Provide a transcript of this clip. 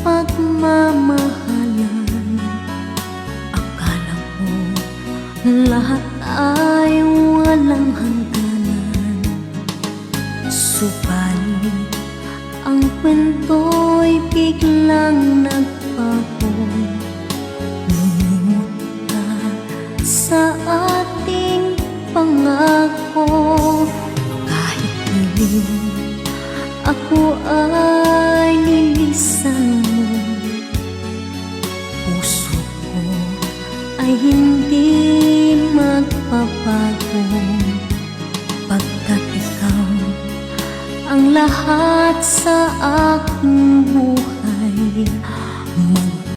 pagmamahalan. Akala ko lahat ay walang hangganan, subalit ang kwento'y biglang nagbago. Lumimot ka sa ating pangako. Kahit ngayon ako ay lilisan mo, puso ko ay hindi magbabago, pagkat ikaw ang lahat sa aking buhay.